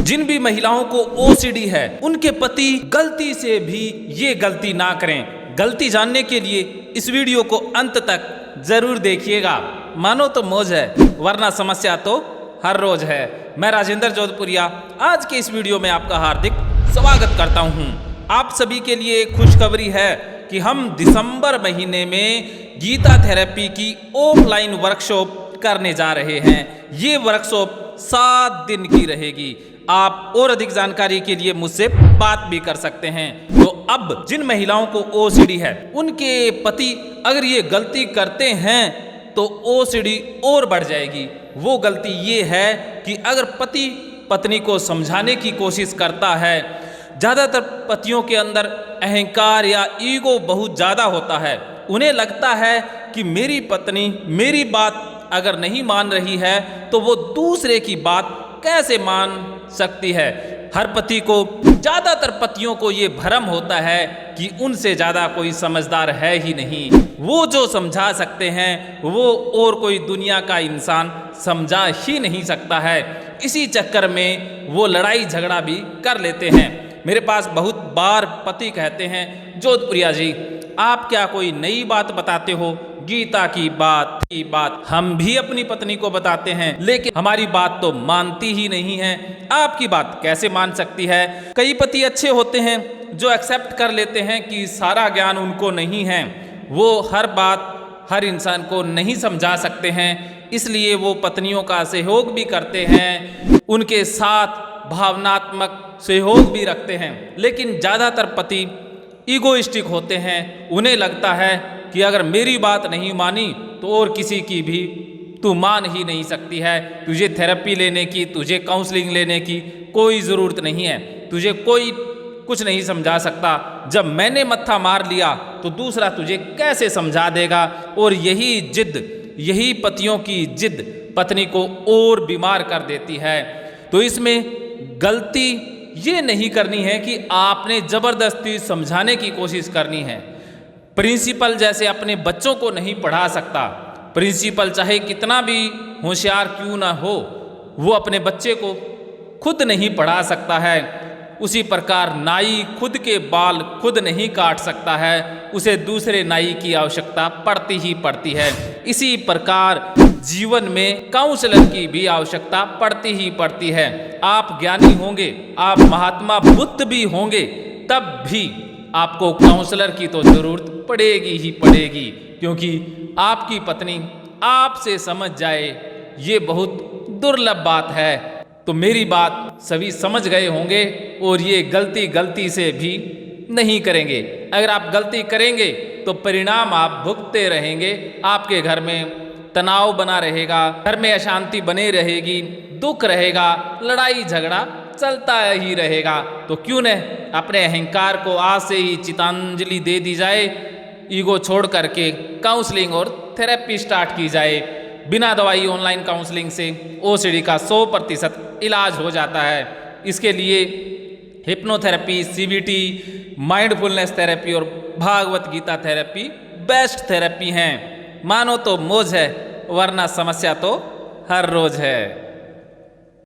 जिन भी महिलाओं को ओसीडी है उनके पति गलती से भी ये गलती ना करें। गलती जानने के लिए इस वीडियो को अंत तक जरूर देखिएगा। मानो तो मौज है वरना समस्या तो हर रोज है। मैं राजेंद्र जोधपुरिया आज के इस वीडियो में आपका हार्दिक स्वागत करता हूं। आप सभी के लिए खुशखबरी है कि हम दिसंबर महीने में गीता थेरेपी की ऑफलाइन वर्कशॉप करने जा रहे हैं। ये वर्कशॉप 7 दिन की रहेगी। आप और अधिक जानकारी के लिए मुझसे बात भी कर सकते हैं। तो अब जिन महिलाओं को ओसीडी है उनके पति अगर ये गलती करते हैं तो ओसीडी और बढ़ जाएगी। वो गलती ये है कि अगर पति पत्नी को समझाने की कोशिश करता है, ज़्यादातर पतियों के अंदर अहंकार या ईगो बहुत ज़्यादा होता है। उन्हें लगता है कि मेरी पत्नी मेरी बात अगर नहीं मान रही है तो वो दूसरे की बात कैसे मान सकती है। हर पति को, ज़्यादातर पतियों को ये भ्रम होता है कि उनसे ज़्यादा कोई समझदार है ही नहीं। वो जो समझा सकते हैं वो और कोई दुनिया का इंसान समझा ही नहीं सकता है। इसी चक्कर में वो लड़ाई झगड़ा भी कर लेते हैं। मेरे पास बहुत बार पति कहते हैं, जोधपुरिया जी आप क्या कोई नई बात बताते हो? गीता की बात हम भी अपनी पत्नी को बताते हैं लेकिन हमारी बात तो मानती ही नहीं है। आपकी बात कैसे मान सकती है? कई पति अच्छे होते हैं जो एक्सेप्ट कर लेते हैं कि सारा ज्ञान उनको नहीं है। वो हर बात हर इंसान को नहीं समझा सकते हैं, इसलिए वो पत्नियों का सहयोग भी करते हैं, उनके साथ भावनात्मक सहयोग भी रखते हैं। लेकिन ज़्यादातर पति ईगोइस्टिक होते हैं। उन्हें लगता है कि अगर मेरी बात नहीं मानी तो और किसी की भी तू मान ही नहीं सकती है। तुझे थेरेपी लेने की, तुझे काउंसलिंग लेने की कोई ज़रूरत नहीं है। तुझे कोई कुछ नहीं समझा सकता। जब मैंने मत्था मार लिया तो दूसरा तुझे कैसे समझा देगा? और यही जिद, यही पतियों की जिद पत्नी को और बीमार कर देती है। तो इसमें गलती ये नहीं करनी है कि आपने ज़बरदस्ती समझाने की कोशिश करनी है। प्रिंसिपल जैसे अपने बच्चों को नहीं पढ़ा सकता। प्रिंसिपल चाहे कितना भी होशियार क्यों ना हो, वो अपने बच्चे को खुद नहीं पढ़ा सकता है। उसी प्रकार नाई खुद के बाल खुद नहीं काट सकता है, उसे दूसरे नाई की आवश्यकता पड़ती ही पड़ती है। इसी प्रकार जीवन में काउंसलर की भी आवश्यकता पड़ती ही पड़ती है। आप ज्ञानी होंगे, आप महात्मा बुद्ध भी होंगे, तब भी आपको काउंसलर की तो जरूरत पड़ेगी ही पड़ेगी, क्योंकि आपकी पत्नी आपसे समझ जाए ये बहुत दुर्लभ बात है। तो मेरी बात सभी समझ गए होंगे और ये गलती से भी नहीं करेंगे। अगर आप गलती करेंगे तो परिणाम आप भुगतते रहेंगे। आपके घर में तनाव बना रहेगा, घर में अशांति बनी रहेगी, दुख रहेगा, लड़ाई झगड़ा चलता ही रहेगा। तो क्यों न अपने अहंकार को आज से ही चितांजलि दे दी जाए, ईगो छोड़ करके काउंसलिंग और थेरेपी स्टार्ट की जाए। बिना दवाई ऑनलाइन काउंसलिंग से ओसीडी का 100% इलाज हो जाता है। इसके लिए हिप्नोथेरेपी, सीबीटी, माइंडफुलनेस थेरेपी और Bhagwat Gita therapy best therapy हैं। मानो तो मौज है वरना समस्या तो हर रोज है।